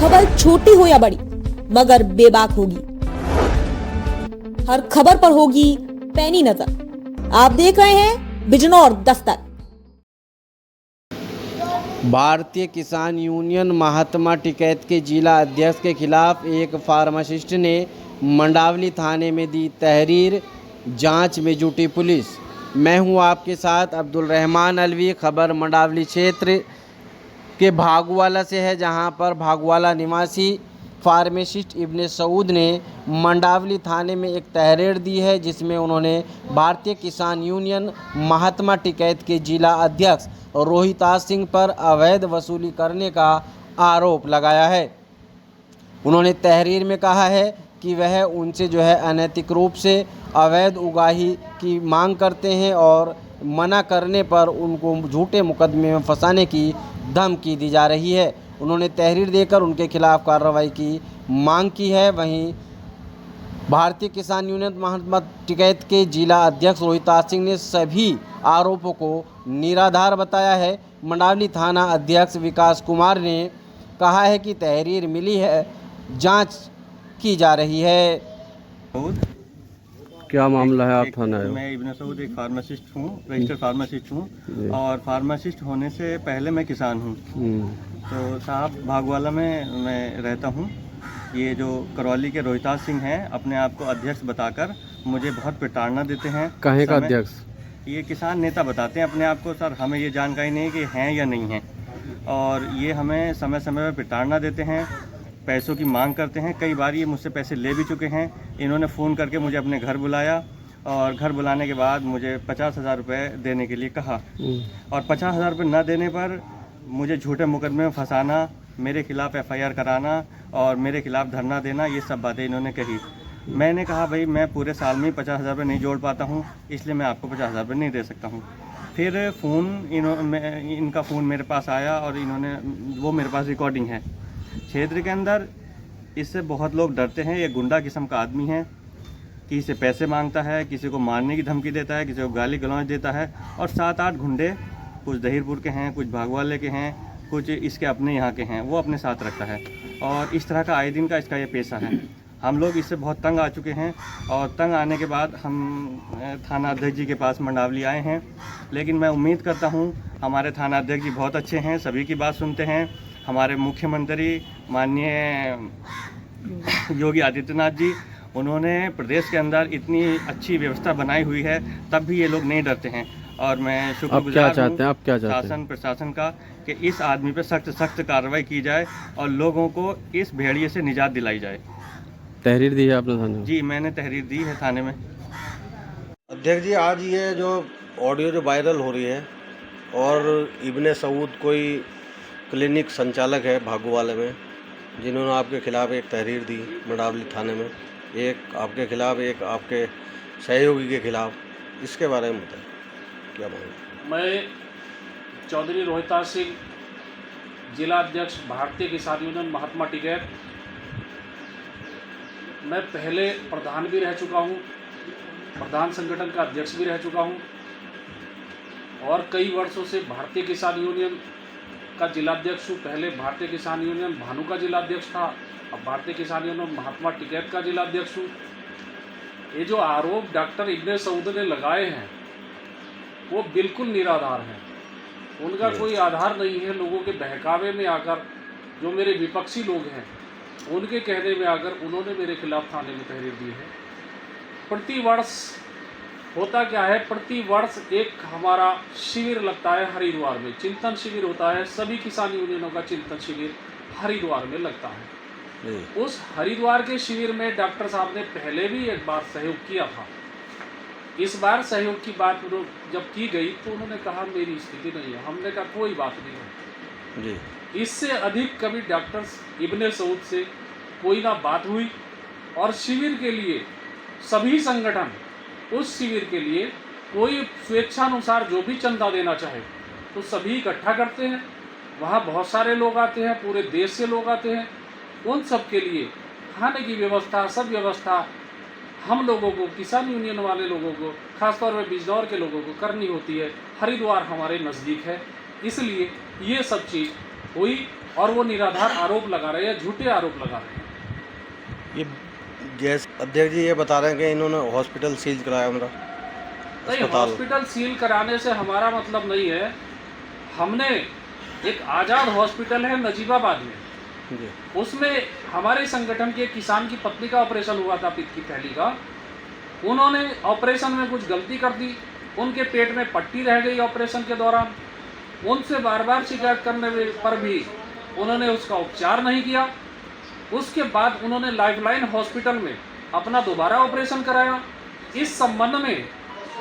खबर छोटी हो या बड़ी मगर बेबाक होगी। हर खबर पर होगी पैनी नजर। आप देख रहे हैं बिजनौर दस्तक। भारतीय किसान यूनियन महात्मा टिकैत के जिला अध्यक्ष के खिलाफ एक फार्मासिस्ट ने मंडावली थाने में दी तहरीर। जांच में जुटी पुलिस। मैं हूं आपके साथ अब्दुल रहमान अलवी। खबर मंडावली क्षेत्र के भागवाला से है, जहां पर भागवाला निवासी फार्मासिस्ट इब्ने सऊद ने मंडावली थाने में एक तहरीर दी है, जिसमें उन्होंने भारतीय किसान यूनियन महात्मा टिकैत के जिला अध्यक्ष रोहिताज सिंह पर अवैध वसूली करने का आरोप लगाया है। उन्होंने तहरीर में कहा है कि वह उनसे अनैतिक रूप से अवैध उगाही की मांग करते हैं और मना करने पर उनको झूठे मुकदमे में फंसाने की धमकी दी जा रही है। उन्होंने तहरीर देकर उनके खिलाफ कार्रवाई की मांग की है। वहीं भारतीय किसान यूनियन महात्मा टिकैत के जिला अध्यक्ष रोहिताज सिंह ने सभी आरोपों को निराधार बताया है। मंडावली थाना अध्यक्ष विकास कुमार ने कहा है कि तहरीर मिली है, जांच की जा रही है। क्या मामला है? आप थाना आए हो? मैं इब्ने सऊद एक फार्मासिस्ट हूँ, रजिस्टर्ड फार्मासिस्ट हूँ और फार्मासिस्ट होने से पहले मैं किसान हूँ। तो साहब भागवाला में मैं रहता हूँ। ये जो करौली के रोहिताज सिंह हैं, अपने आप को अध्यक्ष बताकर मुझे बहुत प्रताड़ना देते हैं। कहाँ का अध्यक्ष? ये किसान नेता बताते हैं अपने आप को। सर, हमें ये जानकारी नहीं है कि हैं या नहीं हैं, और ये हमें समय समय पर प्रताड़ना देते हैं, पैसों की मांग करते हैं। कई बार ये मुझसे पैसे ले भी चुके हैं। इन्होंने फ़ोन करके मुझे अपने घर बुलाया और घर बुलाने के बाद मुझे 50,000 रुपये देने के लिए कहा, और 50,000 रुपये न देने पर मुझे झूठे मुकदमे में फंसाना, मेरे खिलाफ FIR कराना और मेरे खिलाफ धरना देना, ये सब बातें इन्होंने कही। मैंने कहा भाई, मैं पूरे साल में 50,000 रुपये नहीं जोड़ पाता हूँ, इसलिए मैं आपको 50,000 रुपये नहीं दे सकता हूँ। फिर इनका फ़ोन मेरे पास आया और वो मेरे पास रिकॉर्डिंग है। क्षेत्र के अंदर इससे बहुत लोग डरते हैं। ये गुंडा किस्म का आदमी है, किसी से पैसे मांगता है, किसी को मारने की धमकी देता है, किसी को गाली गलौज देता है। और 7-8 गुंडे, कुछ दहीरपुर के हैं, कुछ भागवाले के हैं, कुछ इसके अपने यहाँ के हैं, वो अपने साथ रखता है। और इस तरह का आए दिन का इसका ये पेशा है। हम लोग इससे बहुत तंग आ चुके हैं, और तंग आने के बाद हम थाना अध्यक्ष जी के पास मंडावली आए हैं। लेकिन मैं उम्मीद करता हूँ हमारे थाना अध्यक्ष जी बहुत अच्छे हैं, सभी की बात सुनते हैं। हमारे मुख्यमंत्री माननीय योगी आदित्यनाथ जी, उन्होंने प्रदेश के अंदर इतनी अच्छी व्यवस्था बनाई हुई है, तब भी ये लोग नहीं डरते हैं। और मैं शुक्रगुजार हूँ शासन प्रशासन का कि इस आदमी पे सख्त कार्रवाई की जाए और लोगों को इस भेड़िए से निजात दिलाई जाए। तहरीर दी है आपने थाने में? जी, मैंने तहरीर दी है थाने में। अध्यक्ष जी, आज ये जो ऑडियो जो वायरल हो रही है, और इब्ने सऊद कोई क्लिनिक संचालक है भागोवाले में, जिन्होंने आपके खिलाफ एक तहरीर दी मंडावली थाने में, एक आपके खिलाफ, एक आपके सहयोगी के खिलाफ, इसके बारे में बताएं क्या मांग? मैं चौधरी रोहिताज सिंह, जिला अध्यक्ष भारतीय किसान यूनियन महात्मा टिकैत। मैं पहले प्रधान भी रह चुका हूँ, प्रधान संगठन का अध्यक्ष भी रह चुका हूँ, और कई वर्षों से भारतीय किसान यूनियन का जिला अध्यक्ष हूँ। पहले भारतीय किसान यूनियन भानु का जिला अध्यक्ष था, अब भारतीय किसान यूनियन महात्मा टिकैत का जिला अध्यक्ष हूँ। ये जो आरोप डॉक्टर इब्ने सऊद ने लगाए हैं वो बिल्कुल निराधार हैं। उनका कोई आधार नहीं है। लोगों के बहकावे में आकर, जो मेरे विपक्षी लोग हैं उनके कहने में आकर उन्होंने मेरे खिलाफ थाने में तहरीर दी है। प्रतिवर्ष होता क्या है, प्रतिवर्ष एक हमारा शिविर लगता है हरिद्वार में, चिंतन शिविर होता है। सभी किसान यूनियनों का चिंतन शिविर हरिद्वार में लगता है। उस हरिद्वार के शिविर में डॉक्टर साहब ने पहले भी एक बार सहयोग किया था। इस बार सहयोग की बात जब की गई तो उन्होंने कहा मेरी स्थिति नहीं है। हमने कहा कोई बात नहीं है जी। इससे अधिक कभी डॉक्टर इब्ने सऊद से कोई ना बात हुई, और शिविर के लिए सभी संगठन उस शिविर के लिए कोई स्वेच्छानुसार जो भी चंदा देना चाहे तो सभी इकट्ठा करते हैं। वहाँ बहुत सारे लोग आते हैं, पूरे देश से लोग आते हैं। उन सब के लिए खाने की व्यवस्था, सब व्यवस्था हम लोगों को, किसान यूनियन वाले लोगों को, खासतौर पर बिजनौर के लोगों को करनी होती है। हरिद्वार हमारे नज़दीक है, इसलिए ये सब चीज़ हुई। और वो निराधार आरोप लगा रहे हैं, झूठे आरोप लगा रहे हैं। ये जैसे अध्यक्ष जी ये बता रहे हैं कि इन्होंने हॉस्पिटल सील कराया मेरा नहीं, अस्पताल। हॉस्पिटल सील कराने से हमारा मतलब नहीं है। हमने एक आज़ाद हॉस्पिटल है नजीबाबाद में, जी उसमें हमारे संगठन के किसान की पत्नी का ऑपरेशन हुआ था, पित्त की थैली का। उन्होंने ऑपरेशन में कुछ गलती कर दी, उनके पेट में पट्टी रह गई ऑपरेशन के दौरान। उनसे बार बार शिकायत करने पर भी उन्होंने उसका उपचार नहीं किया। उसके बाद उन्होंने लाइफलाइन हॉस्पिटल में अपना दोबारा ऑपरेशन कराया। इस संबंध में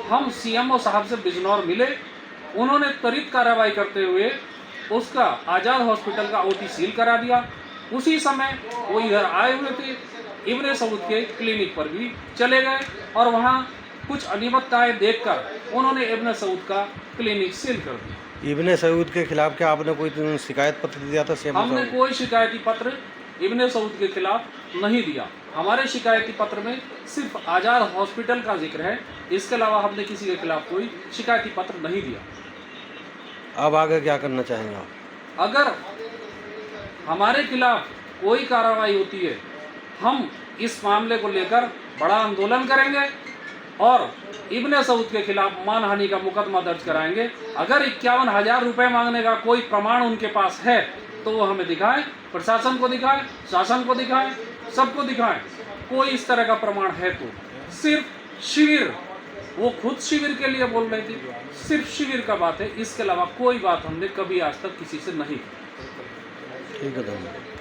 हम सीएमओ साहब से बिजनौर मिले, उन्होंने त्वरित कार्रवाई करते हुए उसका आज़ाद हॉस्पिटल का ओटी सील करा दिया। उसी समय वो इधर आए हुए थे, इब्ने सऊद के क्लिनिक पर भी चले गए और वहाँ कुछ अनियमितताएं देखकर उन्होंने इब्ने सऊद का क्लिनिक सील कर दिया। इब्ने सऊद के खिलाफ क्या आपने कोई शिकायत पत्र दिया था सीएम हमने साहब? कोई शिकायती पत्र इब्ने सऊद के खिलाफ नहीं दिया। हमारे शिकायती पत्र में सिर्फ आज़ाद हॉस्पिटल का जिक्र है, इसके अलावा हमने किसी के खिलाफ कोई शिकायती पत्र नहीं दिया। अब आगे क्या करना चाहेंगे आप? अगर हमारे खिलाफ कोई कार्रवाई होती है, हम इस मामले को लेकर बड़ा आंदोलन करेंगे और इब्ने सऊद के खिलाफ मानहानि का मुकदमा दर्ज कराएंगे। अगर 51,000 रुपये मांगने का कोई प्रमाण उनके पास है तो वो हमें दिखाएं, प्रशासन को दिखाएं, शासन को दिखाएं, सबको दिखाएं। कोई इस तरह का प्रमाण है तो सिर्फ शिविर, वो खुद शिविर के लिए बोल रही थी, सिर्फ शिविर का बात है, इसके अलावा कोई बात हमने कभी आज तक किसी से नहीं की। ठीक है धन्यवाद।